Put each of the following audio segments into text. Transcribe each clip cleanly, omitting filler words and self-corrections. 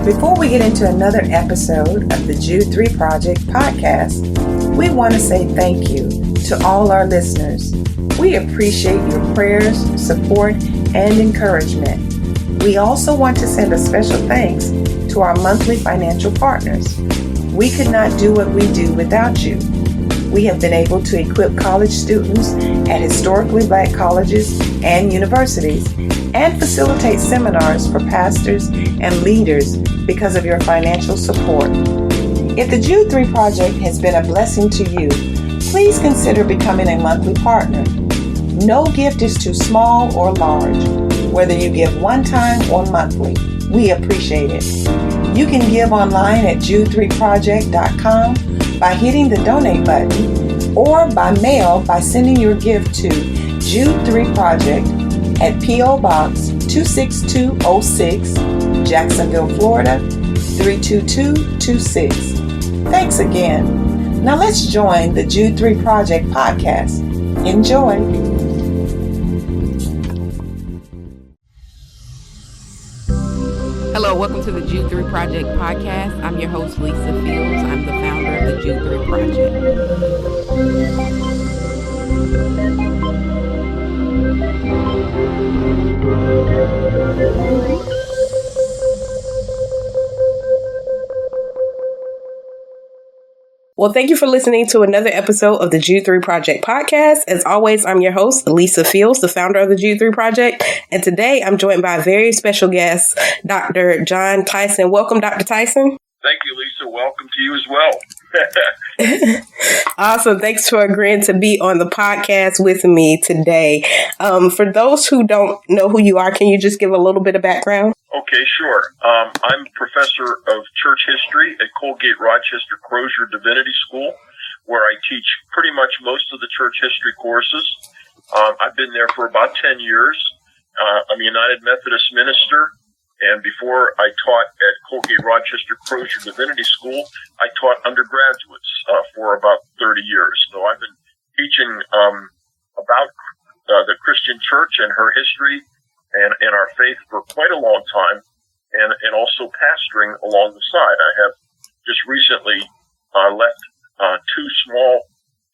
Before we get into another episode of the Jude 3 Project podcast, we want to say thank you to all our listeners. We appreciate your prayers, support, and encouragement. We also want to send a special thanks to our monthly financial partners. We could not do what we do without you. We have been able to equip college students at historically Black colleges and universities and facilitate seminars for pastors and leaders because of your financial support. If the Jude 3 Project has been a blessing to you, please consider becoming a monthly partner. No gift is too small or large, whether you give one time or monthly. We appreciate it. You can give online at jude3project.com by hitting the donate button, or by mail by sending your gift to Jude 3 Project at P.O. Box 26206, Jacksonville, Florida 32226. Thanks again. Now let's join the Jude 3 Project podcast. Enjoy. Hello, welcome to the Jude 3 Project podcast. I'm your host, Lisa Fields. I'm the founder of the Jude 3 Project. Well, thank you for listening to another episode of the Jude 3 Project podcast. As always, I'm your host, Lisa Fields, the founder of the Jude 3 Project. And today I'm joined by a very special guest, Dr. John Tyson. Welcome, Dr. Tyson. Thank you, Lisa. Welcome to you as well. Awesome. Thanks for agreeing to be on the podcast with me today. For those who don't know who you are, can you just give a little bit of background? Okay, sure. I'm professor of church history at Colgate Rochester Crozier Divinity School, where I teach pretty much most of the church history courses. I've been there for about 10 years. I'm a United Methodist minister, and before I taught at Colgate Rochester Crozier Divinity School, I taught undergraduates for about 30 years. So I've been teaching about the Christian church and her history and our faith for quite a long time, and also pastoring along the side. I have just recently left two small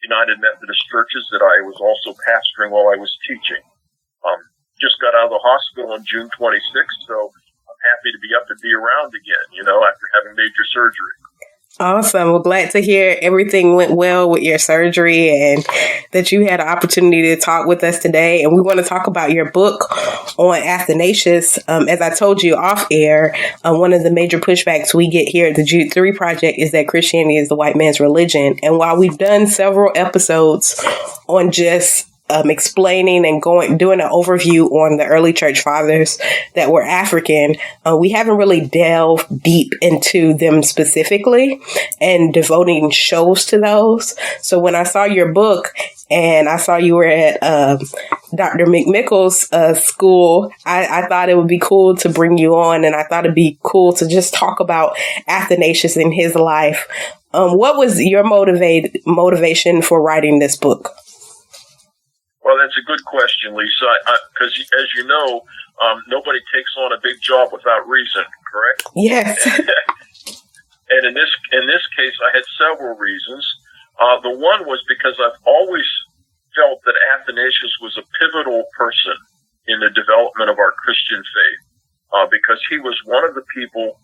United Methodist churches that I was also pastoring while I was teaching. Just got out of the hospital on June 26th, so I'm happy to be up and be around again, after having major surgery. Awesome. Well, glad to hear everything went well with your surgery and that you had an opportunity to talk with us today. And we want to talk about your book on Athanasius. As I told you off air, one of the major pushbacks we get here at the Jude 3 Project is that Christianity is the white man's religion. And while we've done several episodes on just explaining and doing an overview on the early church fathers that were African, we haven't really delved deep into them specifically and devoting shows to those. So when I saw your book and I saw you were at Dr. McMickle's school, I thought it would be cool to bring you on, and I thought it'd be cool to just talk about Athanasius and his life. What was your motivation for writing this book? Well, that's a good question, Lisa, because as you know, nobody takes on a big job without reason, correct? Yes. And in this case, I had several reasons. The one was because I've always felt that Athanasius was a pivotal person in the development of our Christian faith, because he was one of the people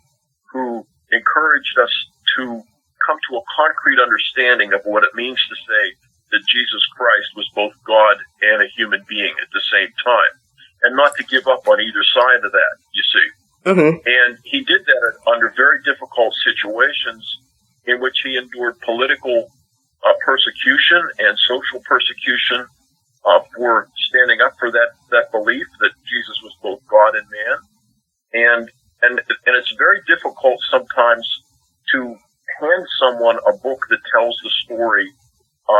who encouraged us to come to a concrete understanding of what it means to say that Jesus Christ was both God and a human being at the same time, and not to give up on either side of that, you see. Mm-hmm. And he did that under very difficult situations in which he endured political persecution and social persecution for standing up for that belief that Jesus was both God and man. And it's very difficult sometimes to hand someone a book that tells the story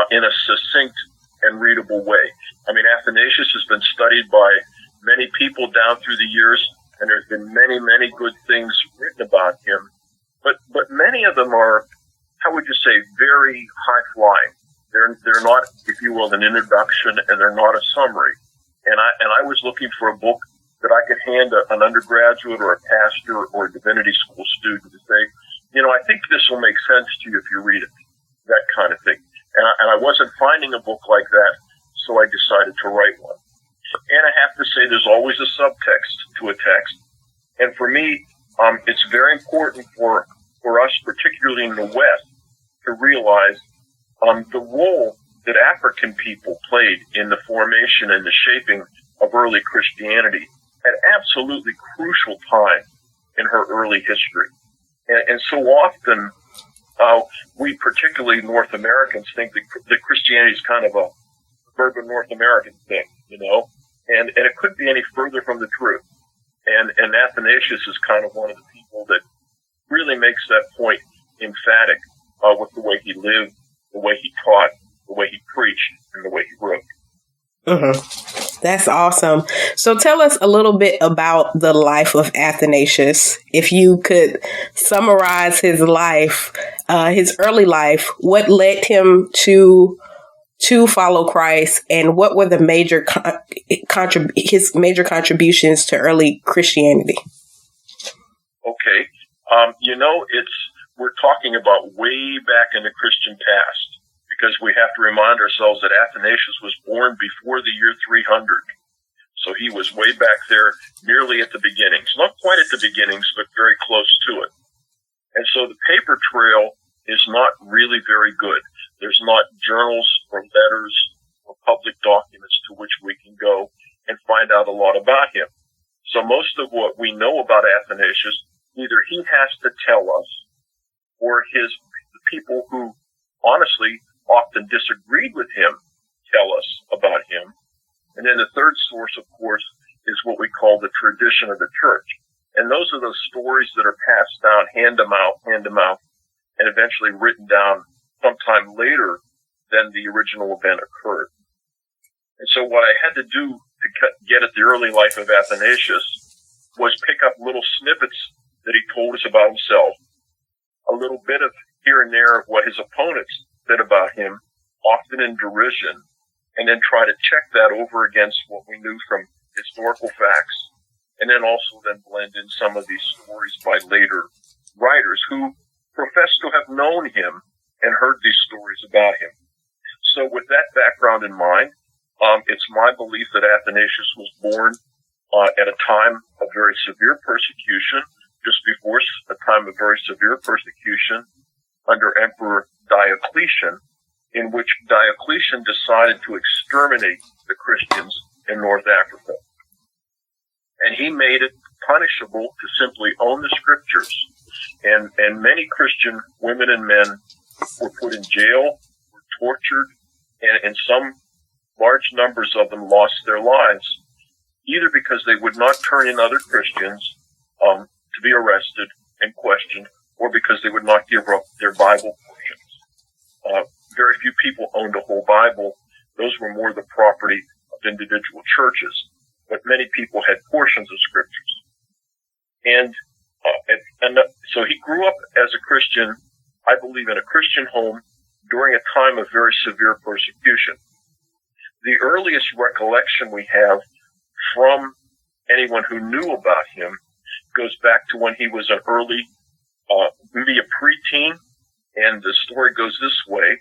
in a succinct and readable way. I mean, Athanasius has been studied by many people down through the years, and there's been many, many good things written about him. But many of them are, how would you say, very high-flying. They're not, if you will, an introduction, and they're not a summary. And I was looking for a book that I could hand an undergraduate or a pastor or a divinity school student to say, I think this will make sense to you if you read it, that kind of thing. And I wasn't finding a book like that, so I decided to write one. And I have to say there's always a subtext to a text. And for me, it's very important for us, particularly in the West, to realize the role that African people played in the formation and the shaping of early Christianity at absolutely crucial time in her early history. And so often, we, particularly North Americans, think that Christianity is kind of a urban North American thing, and it couldn't be any further from the truth. And Athanasius is kind of one of the people that really makes that point emphatic with the way he lived, the way he taught, the way he preached, and the way he wrote. Mm-hmm. That's awesome. So tell us a little bit about the life of Athanasius. If you could summarize his life, his early life, what led him to follow Christ, and what were the his major contributions to early Christianity? Okay. We're talking about way back in the Christian past, because we have to remind ourselves that Athanasius was born before the year 300. So he was way back there, nearly at the beginnings. Not quite at the beginnings, but very close to it. And so the paper trail is not really very good. There's not journals or letters or public documents to which we can go and find out a lot about him. So most of what we know about Athanasius, either he has to tell us, or the people who honestly often disagreed with him tell us about him. And then the third source, of course, is what we call the tradition of the church. And those are those stories that are passed down hand to mouth, and eventually written down sometime later than the original event occurred. And so what I had to do to get at the early life of Athanasius was pick up little snippets that he told us about himself, a little bit of here and there of what his opponents said about him, often in derision, and then try to check that over against what we knew from historical facts, and then also then blend in some of these stories by later writers who profess to have known him and heard these stories about him. So with that background in mind, it's my belief that Athanasius was born at a time of very severe persecution, just before a time of very severe persecution under Emperor Diocletian, in which Diocletian decided to exterminate the Christians in North Africa. And he made it punishable to simply own the scriptures. And many Christian women and men were put in jail, were tortured, and some large numbers of them lost their lives, either because they would not turn in other Christians to be arrested and questioned, or because they would not give up their Bible portions. Very few people owned a whole Bible. Those were more the property of individual churches, but many people had portions of scriptures. And so he grew up as a Christian, I believe, in a Christian home during a time of very severe persecution. The earliest recollection we have from anyone who knew about him goes back to when he was an early, maybe a preteen, and the story goes this way.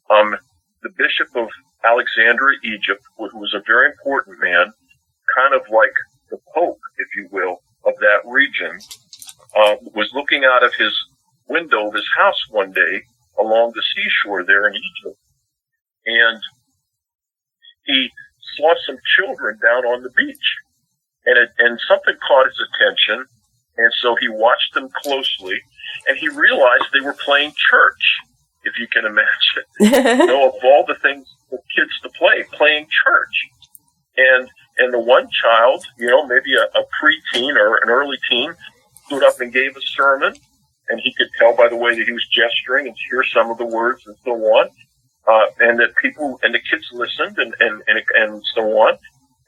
The Bishop of Alexandria, Egypt, who was a very important man, kind of like the Pope, if you will, of that region, was looking out of his window of his house one day along the seashore there in Egypt. And he saw some children down on the beach. And something caught his attention, and so he watched them closely, and he realized they were playing church, if you can imagine. Of all the things for kids to play, playing church. And the one child, maybe a preteen or an early teen, stood up and gave a sermon, and he could tell by the way that he was gesturing and hear some of the words and so on, and that people and the kids listened and so on.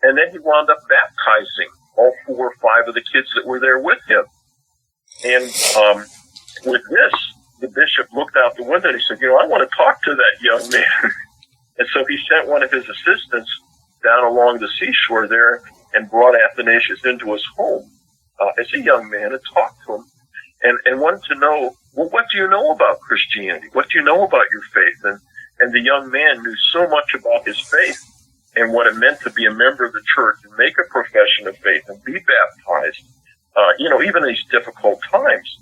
And then he wound up baptizing all 4 or 5 of the kids that were there with him. And with this, the bishop looked out the window and he said, I want to talk to that young man. And so he sent one of his assistants down along the seashore there and brought Athanasius into his home as a young man and talked to him and wanted to know, well, what do you know about Christianity? What do you know about your faith? And the young man knew so much about his faith and what it meant to be a member of the church and make a profession of faith and be baptized, even in these difficult times,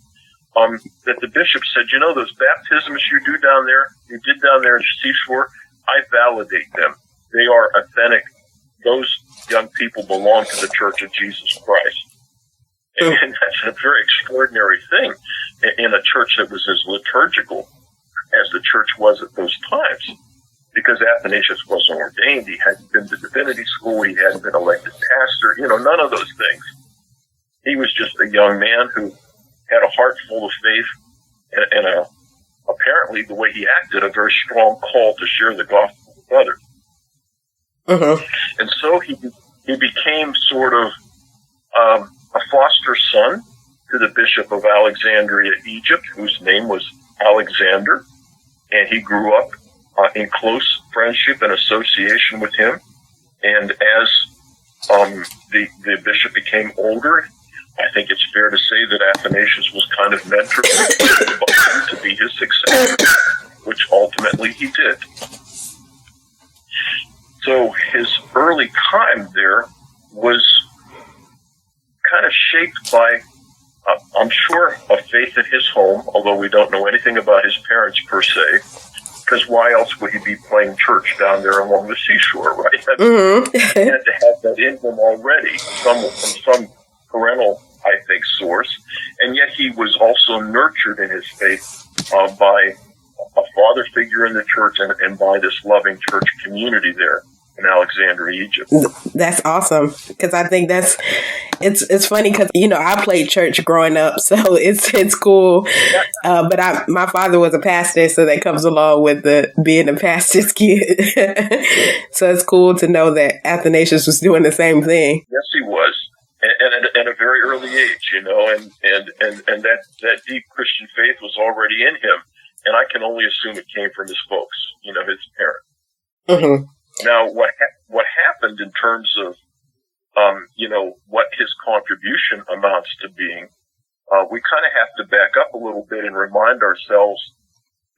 that the bishop said, those baptisms you did down there in Seashore, I validate them. They are authentic. Those young people belong to the Church of Jesus Christ. And that's a very extraordinary thing in a church that was as liturgical as the church was at those times, because Athanasius wasn't ordained. He hadn't been to divinity school. He hadn't been elected pastor, none of those things. He was just a young man who had a heart full of faith and apparently the way he acted, a very strong call to share the gospel with others. Uh-huh. And so he became sort of a foster son to the Bishop of Alexandria, Egypt, whose name was Alexander, and he grew up in close friendship and association with him. And as the bishop became older, I think it's fair to say that Athanasius was kind of mentored to be his successor, which ultimately he did. So his early time there was kind of shaped by, I'm sure, a faith in his home, although we don't know anything about his parents per se, because why else would he be playing church down there along the seashore, right? Mm-hmm. He had to have that in him already, from some parental, I think, source. And yet he was also nurtured in his faith by a father figure in the church and by this loving church community there in Alexandria, Egypt. That's awesome, because I think it's funny because I played church growing up, so it's cool. But my father was a pastor, so that comes along with being a pastor's kid. So it's cool to know that Athanasius was doing the same thing. Yes, he was, and at a very early age, and that deep Christian faith was already in him, and I can only assume it came from his folks, his parents. Mm-hmm. Now, what happened in terms of, what his contribution amounts to being, we kind of have to back up a little bit and remind ourselves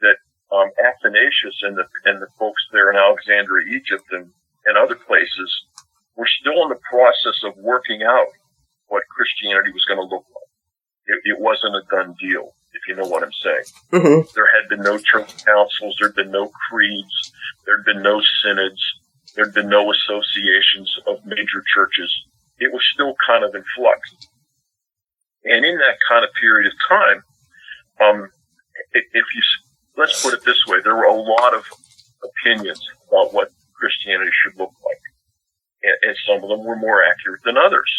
that Athanasius and the folks there in Alexandria, Egypt, and other places were still in the process of working out what Christianity was going to look like. It wasn't a done deal, if you know what I'm saying. Mm-hmm. There had been no church councils, there had been no creeds, there had been no synods, there had been no associations of major churches. It was still kind of in flux. And in that kind of period of time, let's put it this way, there were a lot of opinions about what Christianity should look like. And some of them were more accurate than others.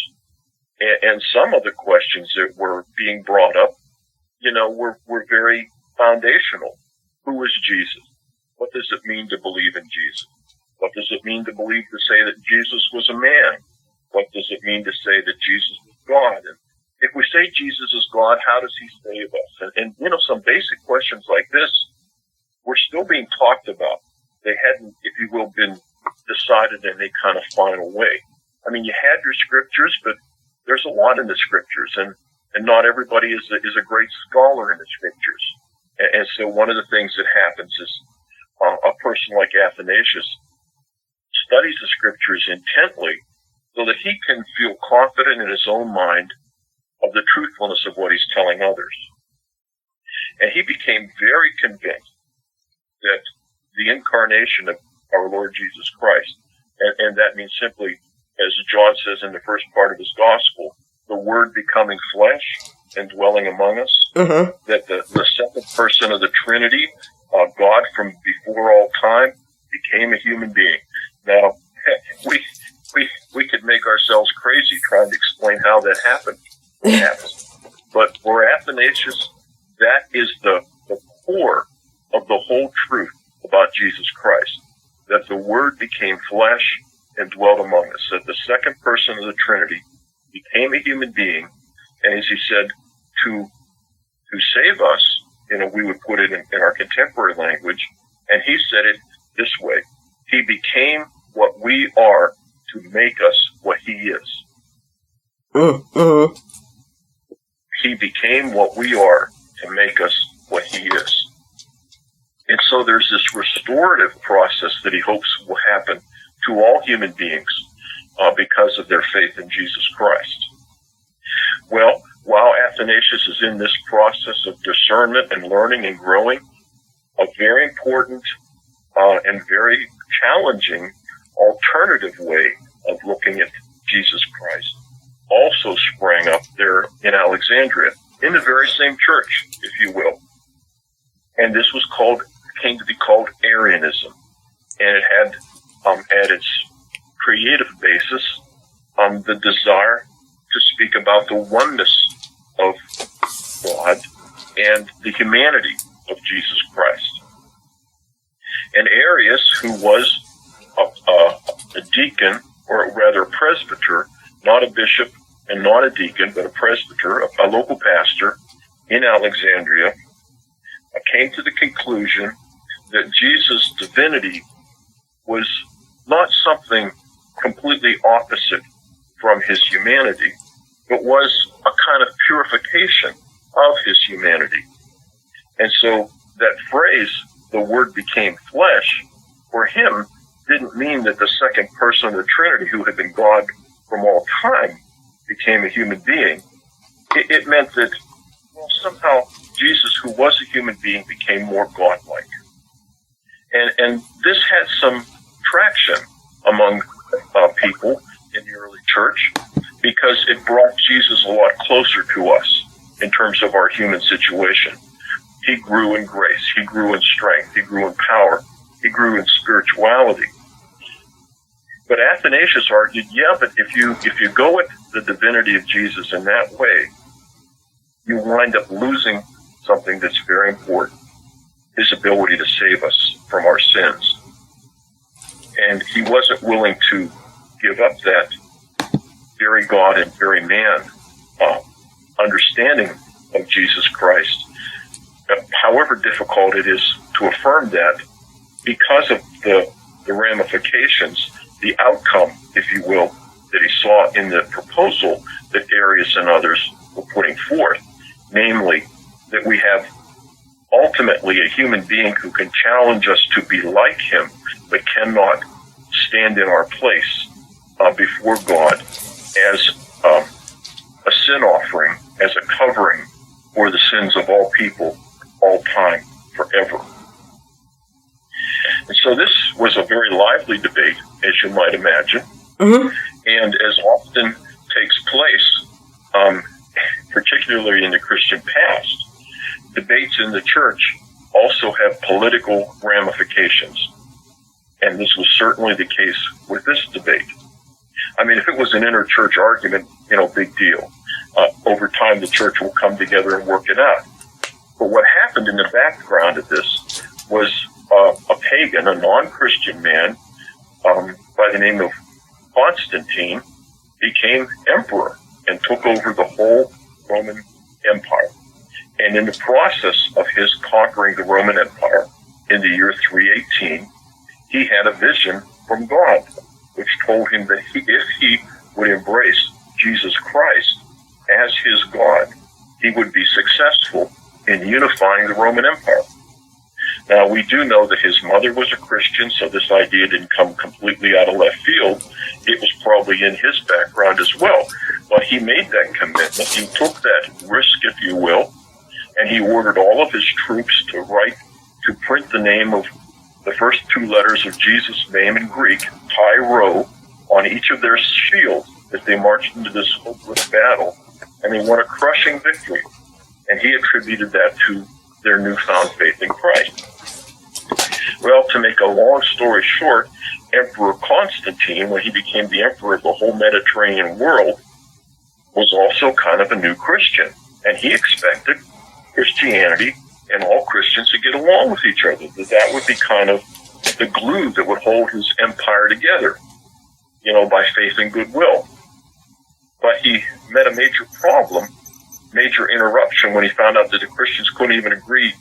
And some of the questions that were being brought up, were very foundational. Who is Jesus? What does it mean to believe in Jesus? What does it mean to say that Jesus was a man? What does it mean to say that Jesus was God? And if we say Jesus is God, how does he save us? And some basic questions like this were still being talked about. They hadn't, if you will, been decided in a kind of final way. I mean, you had your scriptures, but there's a lot in the scriptures, and not everybody is a great scholar in the scriptures. And so one of the things that happens is a person like Athanasius studies the scriptures intently so that he can feel confident in his own mind of the truthfulness of what he's telling others. And he became very convinced that the incarnation of our Lord Jesus Christ, and that means simply, as John says in the first part of his gospel, the Word becoming flesh and dwelling among us, mm-hmm. that the second person of the Trinity, God from before all time, became a human being. Now, we could make ourselves crazy trying to explain how that happened. But for Athanasius, that is the core of the whole truth about Jesus Christ, that the Word became flesh and dwelt among us, that the second person of the Trinity became a human being, and as he said, to save us, we would put it in our contemporary language, and he said it this way: he became what we are to make us what he is. Mm-hmm. He became what we are to make us what he is. And so there's this restorative process that he hopes will happen to all human beings because of their faith in Jesus Christ. Well, while Athanasius is in this process of discernment and learning and growing, a very important and very challenging alternative way of looking at Jesus Christ also sprang up there in Alexandria, in the very same church, if you will. And this came to be called Arianism. And it had at its creative basis the desire to speak about the oneness of God and the humanity of Jesus Christ. And Arius, who was a deacon, or rather a presbyter, not a bishop and not a deacon, but a presbyter, a local pastor in Alexandria, came to the conclusion that Jesus' divinity was not something completely opposite from his humanity, but was a kind of purification of his humanity. And so that phrase, the Word became flesh, for him didn't mean that the second person of the Trinity, who had been God from all time, became a human being. It meant that, well, somehow Jesus, who was a human being, became more godlike. And this had some traction among people in the early church because it brought Jesus a lot closer to us in terms of our human situation. He grew in grace. He grew in strength. He grew in power. He grew in spirituality. But Athanasius argued, yeah, but if you go at the divinity of Jesus in that way, you wind up losing something that's very important, his ability to save us from our sins. And he wasn't willing to give up that very God and very man understanding of Jesus Christ, however difficult it is to affirm that, because of the ramifications, the outcome, if you will, that he saw in the proposal that Arius and others were putting forth, namely that we have ultimately a human being who can challenge us to be like him, but cannot stand in our place before God as a sin offering, as a covering for the sins of all people, all time, forever. And so this was a very lively debate, as you might imagine. Mm-hmm. And as often takes place, particularly in the Christian past, debates in the church also have political ramifications. And this was certainly the case with this debate. I mean, if it was an inter-church argument, big deal. Over time, the church will come together and work it out. But what happened in the background of this was a pagan, a non-Christian man by the name of Constantine became emperor and took over the whole Roman Empire. And in the process of his conquering the Roman Empire in the year 318, he had a vision from God, which told him that if he would embrace Jesus Christ as his God, he would be successful in unifying the Roman Empire. Now, we do know that his mother was a Christian, so this idea didn't come completely out of left field. It was probably in his background as well. But he made that commitment. He took that risk, if you will, and he ordered all of his troops to print the name of the first two letters of Jesus' name in Greek, Tyro, on each of their shields as they marched into this hopeless battle. And they won a crushing victory. And he attributed that to their newfound faith in Christ. Well, to make a long story short, Emperor Constantine, when he became the emperor of the whole Mediterranean world, was also kind of a new Christian. And he expected Christianity and all Christians to get along with each other, that would be kind of the glue that would hold his empire together, by faith and goodwill. But he met a major problem, major interruption, when he found out that the Christians couldn't even agree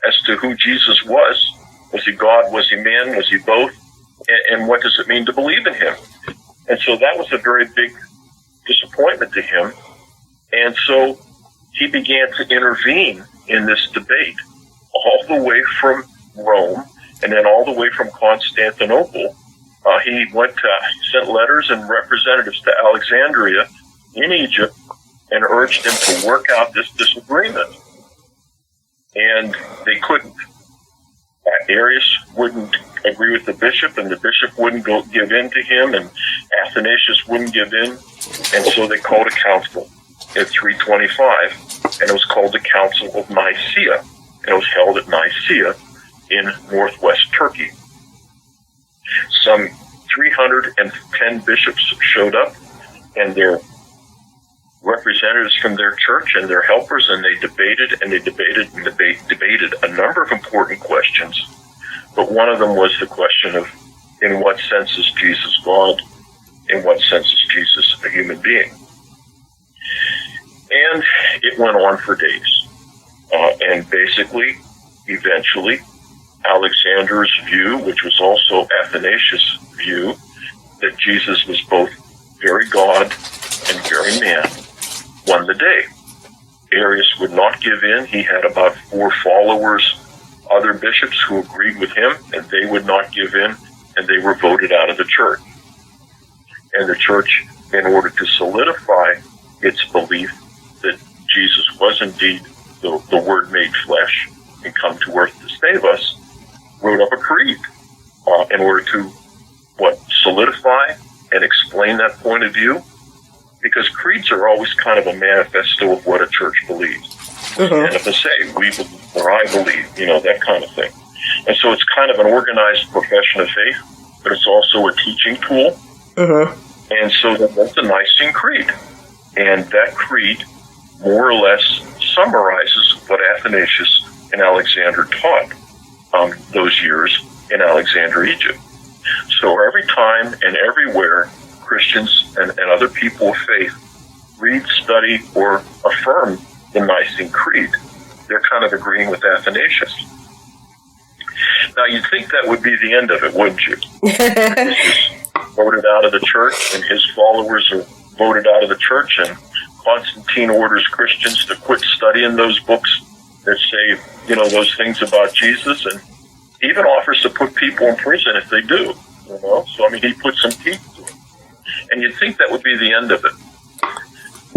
as to who Jesus was. Was he God? Was he man? Was he both? And what does it mean to believe in him? And so that was a very big disappointment to him. And so he began to intervene in this debate all the way from Rome and then all the way from Constantinople. He sent letters and representatives to Alexandria in Egypt and urged them to work out this disagreement. And they couldn't. Arius wouldn't agree with the bishop, and the bishop wouldn't give in to him, and Athanasius wouldn't give in. And so they called a council in 325, and it was called the Council of Nicaea. And it was held at Nicaea in northwest Turkey. Some 310 bishops showed up, and their representatives from their church and their helpers, and they debated a number of important questions. But one of them was the question of, in what sense is Jesus God? In what sense is Jesus a human being? And it went on for days. And basically, eventually, Alexander's view, which was also Athanasius' view, that Jesus was both very God and very man, won the day. Arius would not give in. He had about 4 followers, other bishops who agreed with him, and they would not give in, and they were voted out of the church. And the church, in order to solidify its belief that Jesus was indeed the Word made flesh and come to earth to save us, wrote up a creed in order to, solidify and explain that point of view. Because creeds are always kind of a manifesto of what a church believes. Mm-hmm. And if they say, we believe, or I believe, that kind of thing. And so it's kind of an organized profession of faith, but it's also a teaching tool. Mm-hmm. And so that's the Nicene Creed. And that creed more or less summarizes what Athanasius and Alexander taught those years in Alexandria, Egypt. So every time and everywhere Christians and other people of faith read, study, or affirm the Nicene Creed, they're kind of agreeing with Athanasius. Now, you'd think that would be the end of it, wouldn't you? He's voted out of the church, and his followers are voted out of the church, and Constantine orders Christians to quit studying those books that say, those things about Jesus, and even offers to put people in prison if they do. So, he puts some teeth to it. And you'd think that would be the end of it.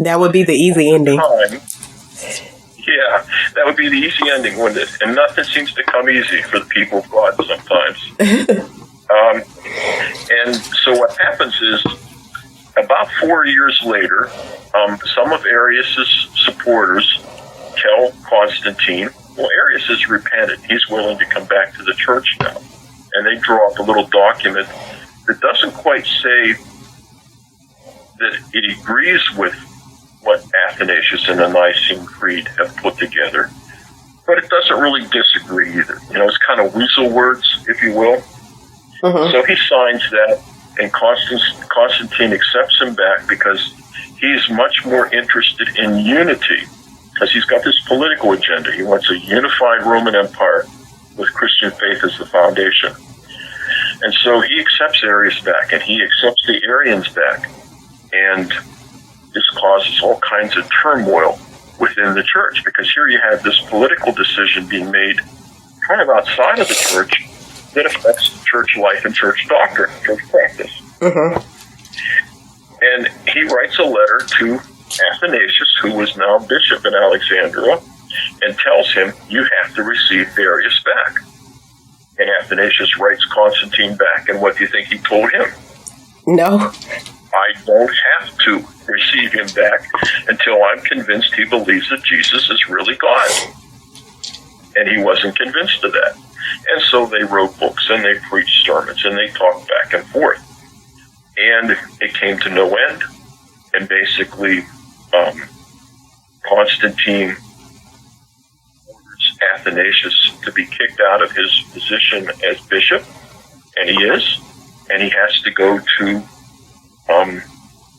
That would be the easy ending. Yeah, that would be the easy ending, wouldn't it? And nothing seems to come easy for the people of God sometimes. And so what happens is, about 4 years later, some of Arius' supporters tell Constantine, well, Arius has repented. He's willing to come back to the church now. And they draw up a little document that doesn't quite say that it agrees with what Athanasius and the Nicene Creed have put together, but it doesn't really disagree either. It's kind of weasel words, if you will. Mm-hmm. So he signs that, and Constantine accepts him back because he's much more interested in unity, because he's got this political agenda. He wants a unified Roman Empire with Christian faith as the foundation. And so he accepts Arius back, and he accepts the Arians back. And this causes all kinds of turmoil within the church, because here you have this political decision being made kind of outside of the church that affects church life and church doctrine, church practice. Mm-hmm. And he writes a letter to Athanasius, who was now bishop in Alexandria, and tells him, you have to receive Arius back. And Athanasius writes Constantine back, and what do you think he told him? No. I don't have to receive him back until I'm convinced he believes that Jesus is really God. And he wasn't convinced of that. And so they wrote books, and they preached sermons, and they talked back and forth. And it came to no end. And basically, Constantine orders Athanasius to be kicked out of his position as bishop, and he is. And he has to go to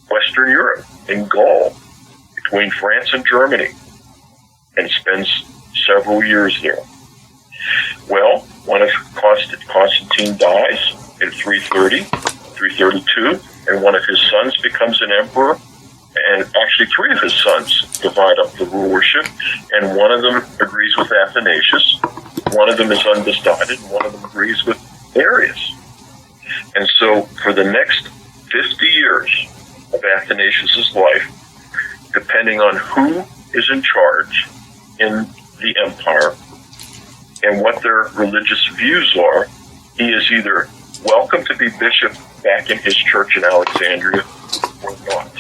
Western Europe, in Gaul, between France and Germany, and spends several years there. Well, when Constantine dies in 332, and one of his sons becomes an emperor, and actually 3 of his sons divide up the rulership, and one of them agrees with Athanasius, one of them is undecided, and one of them agrees with Arius. And so for the next 50 years of Athanasius' life, depending on who is in charge in the empire and what their religious views are, he is either welcome to be bishop back in his church in Alexandria or not.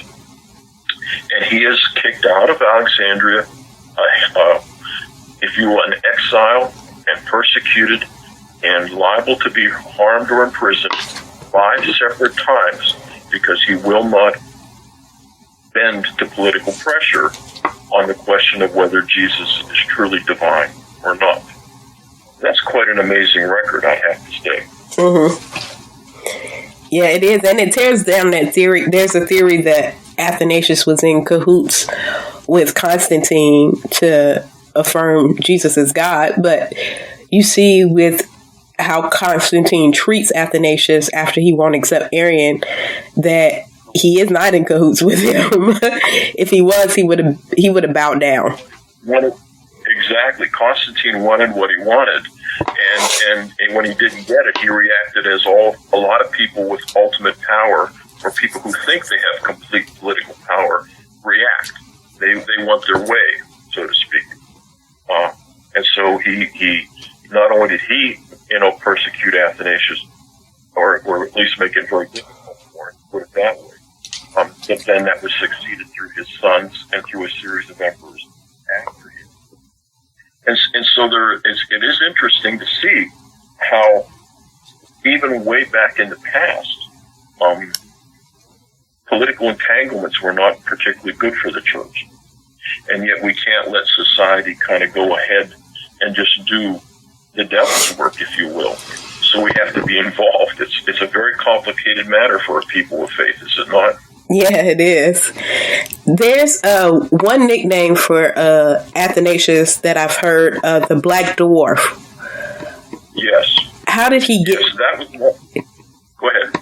And he is kicked out of Alexandria, if you will, an exile and persecuted and liable to be harmed or imprisoned 5 separate times because he will not bend to political pressure on the question of whether Jesus is truly divine or not. That's quite an amazing record, I have to say. Mm-hmm. Yeah, it is. And it tears down that theory. There's a theory that Athanasius was in cahoots with Constantine to affirm Jesus as God. But you see with how Constantine treats Athanasius after he won't accept Arian, that he is not in cahoots with him. If he was, he would have bowed down. Exactly. Constantine wanted what he wanted, and when he didn't get it, he reacted as a lot of people with ultimate power, or people who think they have complete political power, react. They want their way, so to speak. And so he not only did he persecute Athanasius, or at least make it very difficult for him, put it that way. But then that was succeeded through his sons and through a series of emperors after him. And so it is interesting to see how even way back in the past, political entanglements were not particularly good for the church. And yet we can't let society kind of go ahead and just do the devil's work, if you will. So we have to be involved. It's a very complicated matter for a people of faith, is it not? Yeah, it is. There's one nickname for Athanasius that I've heard, the Black Dwarf. Yes. How did he get... Yes, that was... Go ahead.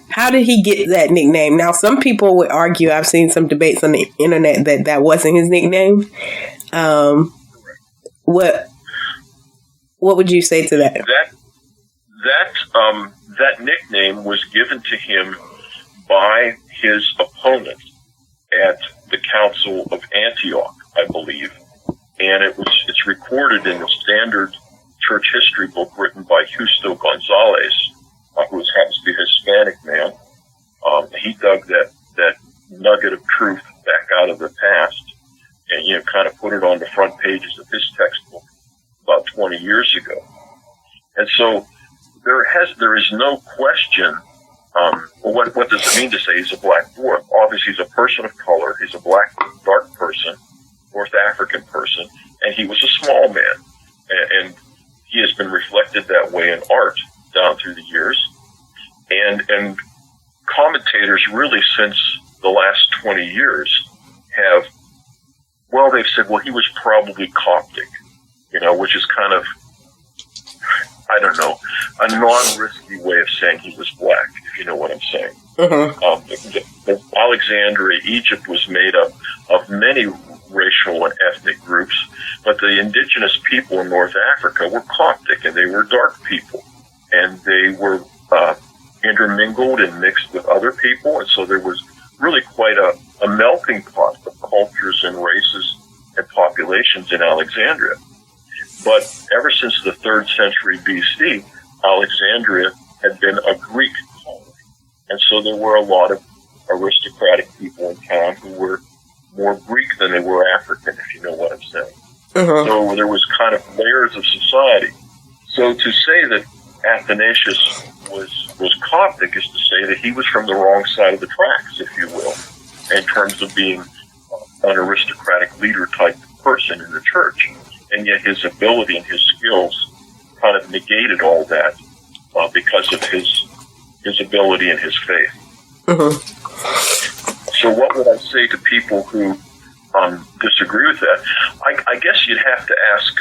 How did he get that nickname? Now, some people would argue, I've seen some debates on the internet that wasn't his nickname. What would you say to that? That nickname was given to him by his opponent at the Council of Antioch, I believe, and it's recorded in the standard church history book written by Justo Gonzalez, who happens to be a Hispanic man. He dug that nugget of truth back out of the past, and kind of put it on the front pages of his textbook about 20 years ago. And so there is no question. What does it mean to say he's a black dwarf? Obviously, he's a person of color. He's a black, dark person, North African person, and he was a small man. And he has been reflected that way in art down through the years. And commentators really since the last 20 years they've said, he was probably Coptic, which is kind of, I don't know, a non-risky way of saying he was black, if you know what I'm saying. Mm-hmm. Alexandria, Egypt, was made up of many racial and ethnic groups, but the indigenous people in North Africa were Coptic, and they were dark people, and they were intermingled and mixed with other people, and so there was really quite a melting pot of cultures and races and populations in Alexandria. But ever since the 3rd century BC, Alexandria had been a Greek colony. And so there were a lot of aristocratic people in town who were more Greek than they were African, if you know what I'm saying. Uh-huh. So there was kind of layers of society. So to say that Athanasius was Coptic is to say that he was from the wrong side of the tracks, if you will, in terms of being an aristocratic leader type person in the church. And yet his ability and his skills kind of negated all that because of his ability and his faith. Mm-hmm. So what would I say to people who disagree with that? I guess you'd have to ask,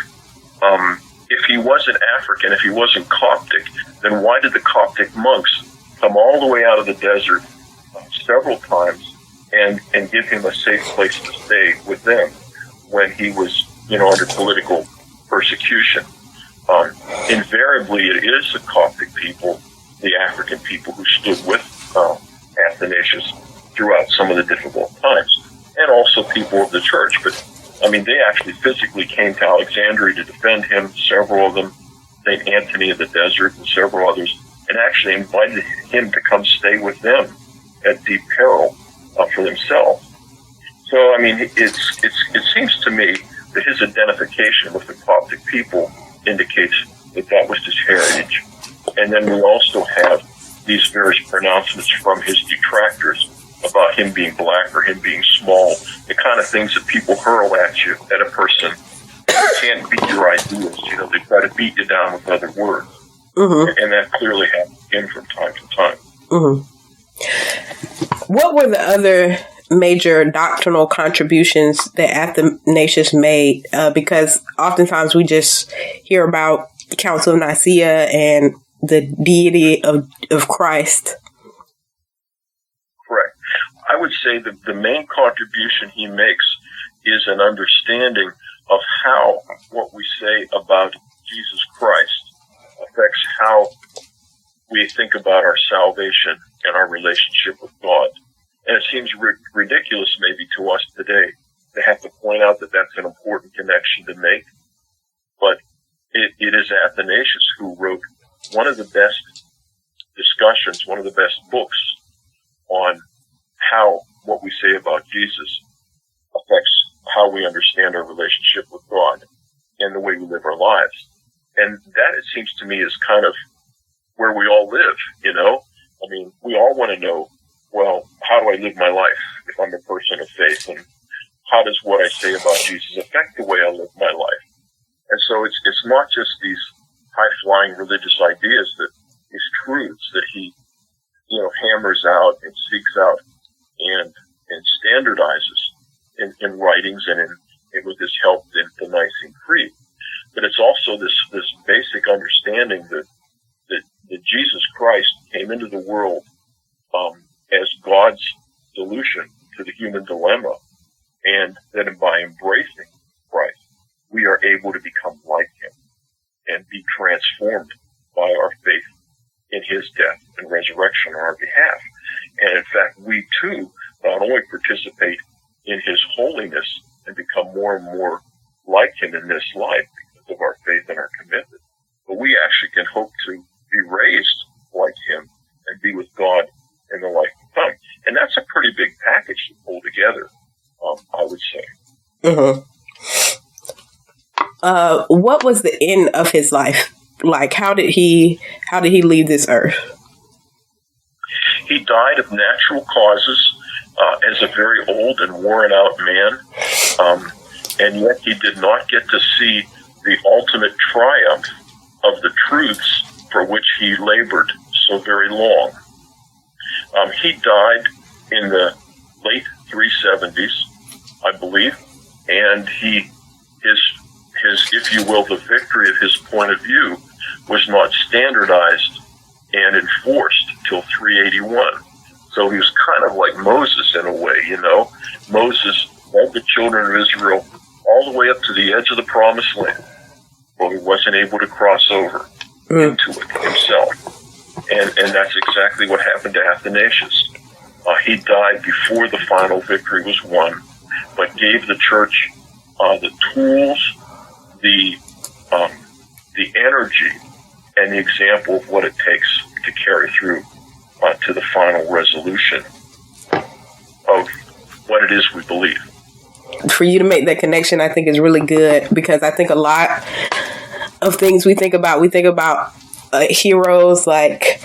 if he wasn't African, if he wasn't Coptic, then why did the Coptic monks come all the way out of the desert several times and give him a safe place to stay with them when he was, under political persecution. Invariably, it is the Coptic people, the African people, who stood with Athanasius throughout some of the difficult times, and also people of the church. But, they actually physically came to Alexandria to defend him, several of them, St. Anthony of the Desert and several others, and actually invited him to come stay with them at deep peril for themselves. So, it seems to me that his identification with the Coptic people indicates that was his heritage. And then we also have these various pronouncements from his detractors about him being black or him being small, the kind of things that people hurl at you, at a person who can't beat your ideas. They try to beat you down with other words. Mm-hmm. And that clearly happens again from time to time. Mm-hmm. What were the other major doctrinal contributions that Athanasius made? Because oftentimes we just hear about the Council of Nicaea and the deity of Christ. Correct. I would say that the main contribution he makes is an understanding of how what we say about Jesus Christ affects how we think about our salvation and our relationship with God. And it seems ridiculous maybe to us today to have to point out that that's an important connection to make. But it is Athanasius who wrote one of the best discussions, one of the best books on how what we say about Jesus affects how we understand our relationship with God and the way we live our lives. And that, it seems to me, is kind of where we all live, we all want to know, well, how do I live my life if I'm a person of faith? And how does what I say about Jesus affect the way I live my life? And so it's not just these high-flying religious ideas, these truths that he, hammers out and seeks out and standardizes in writings and with his help in the Nicene Creed. But it's also this basic understanding that Jesus Christ came into the world as God's solution to the human dilemma, and that by embracing Christ, we are able to become like him and be transformed by our faith in his death and resurrection on our behalf. And in fact, we too not only participate in his holiness and become more and more like him in this life because of our faith and our commitment, but we actually can hope to be raised like him and be with God in the life to come. And that's a pretty big package to pull together, I would say. Mm-hmm. What was the end of his life? Like, how did he leave this earth? He died of natural causes as a very old and worn out man, and yet he did not get to see the ultimate triumph of the truths for which he labored so very long. He died in the late 370s, I believe, and his, if you will, the victory of his point of view was not standardized and enforced till 381. So he was kind of like Moses in a way, Moses led the children of Israel all the way up to the edge of the promised land. Well, he wasn't able to cross over into it himself. And that's exactly what happened to Athanasius. He died before the final victory was won, but gave the church the tools, the energy, and the example of what it takes to carry through to the final resolution of what it is we believe. For you to make that connection, I think is really good, because I think a lot of things we think about heroes like,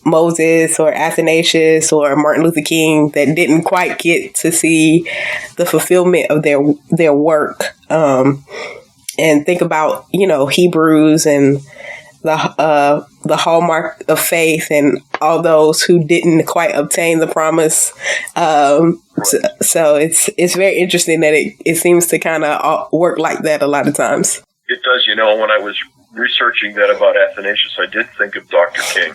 Moses or Athanasius or Martin Luther King that didn't quite get to see the fulfillment of their work. And think about, Hebrews and the hallmark of faith and all those who didn't quite obtain the promise. So it's very interesting that it seems to kind of work like that a lot of times. It does. When I was researching that about Athanasius, I did think of Dr. King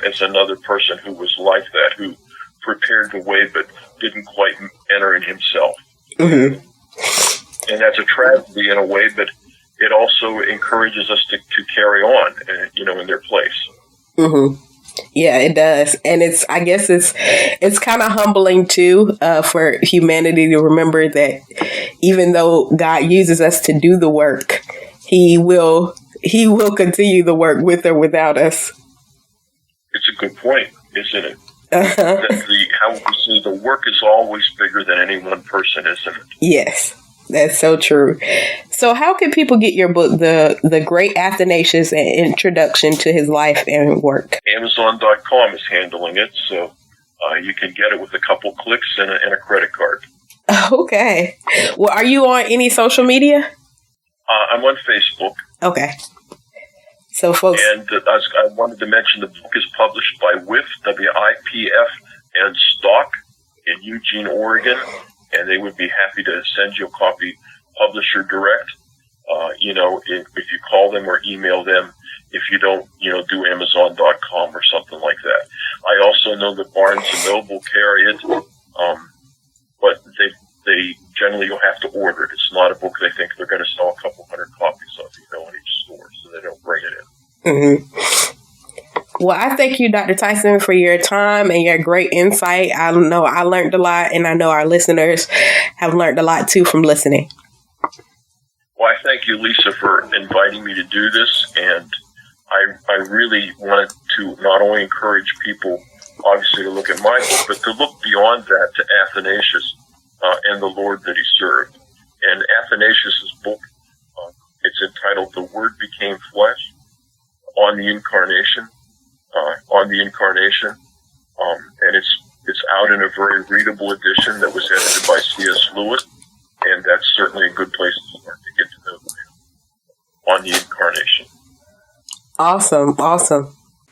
as another person who was like that, who prepared the way but didn't quite enter in himself. Mm-hmm. And that's a tragedy in a way, but it also encourages us to carry on, in their place. Mm-hmm. Yeah, it does. And I guess it's kind of humbling too, for humanity to remember that even though God uses us to do the work, He will continue the work with or without us. It's a good point, isn't it? Uh-huh. That how we see the work is always bigger than any one person, isn't it? Yes, that's so true. So how can people get your book, The Great Athanasius, an Introduction to His Life and Work? Amazon.com is handling it, so you can get it with a couple clicks and a credit card. Okay. Well, are you on any social media? I'm on Facebook. Okay. So, folks. And I wanted to mention the book is published by WIF, WIPF, and Stock in Eugene, Oregon, and they would be happy to send you a copy, publisher direct. If you call them or email them, if you don't, do Amazon.com or something like that. I also know that Barnes & Noble carry it, but they generally you'll have to order it. It's not a book they think they're going to sell a couple hundred copies of, in each store, so they don't bring it in. Mm-hmm. Well, I thank you, Dr. Tyson, for your time and your great insight. I know I learned a lot, and I know our listeners have learned a lot, too, from listening. Well, I thank you, Lisa, for inviting me to do this, and I really wanted to not only encourage people, obviously, to look at my book, but to look beyond that to Athanasius and the Lord that he served. And Athanasius' book, it's entitled The Word Became Flesh, on the Incarnation, and it's out in a very readable edition that was edited by C.S. Lewis, and that's certainly a good place to start to get to know on the Incarnation. Awesome.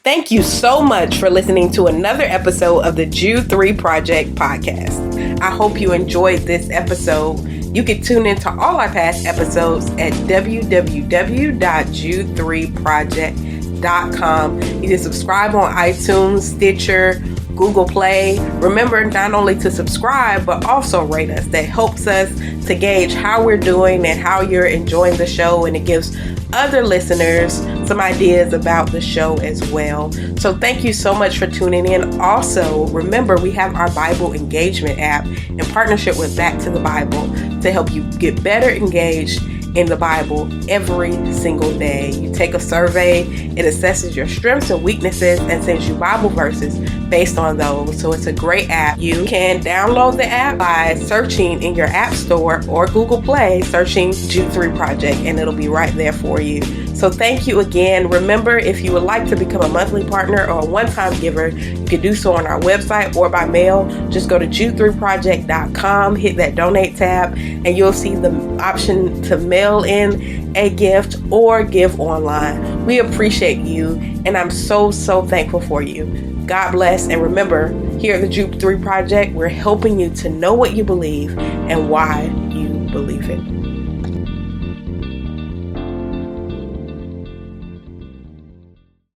Thank you so much for listening to another episode of the Jude 3 Project podcast. I hope you enjoyed this episode. You can tune into all our past episodes at www.jude3project.com. You can subscribe on iTunes, Stitcher, Google Play. Remember not only to subscribe, but also rate us. That helps us to gauge how we're doing and how you're enjoying the show, and it gives other listeners some ideas about the show as well. So thank you so much for tuning in. Also, remember we have our Bible engagement app in partnership with Back to the Bible to help you get better engaged in the Bible every single day. You take a survey, it assesses your strengths and weaknesses and sends you Bible verses based on those. So it's a great app. You can download the app by searching in your App Store or Google Play, searching Jude 3 Project, and it'll be right there for you. So thank you again. Remember, if you would like to become a monthly partner or a one-time giver, you can do so on our website or by mail. Just go to jude3project.com, hit that donate tab, and you'll see the option to mail in a gift or give online. We appreciate you, and I'm so thankful for you. God bless, and remember, here at the Jude 3 Project, we're helping you to know what you believe and why you believe it.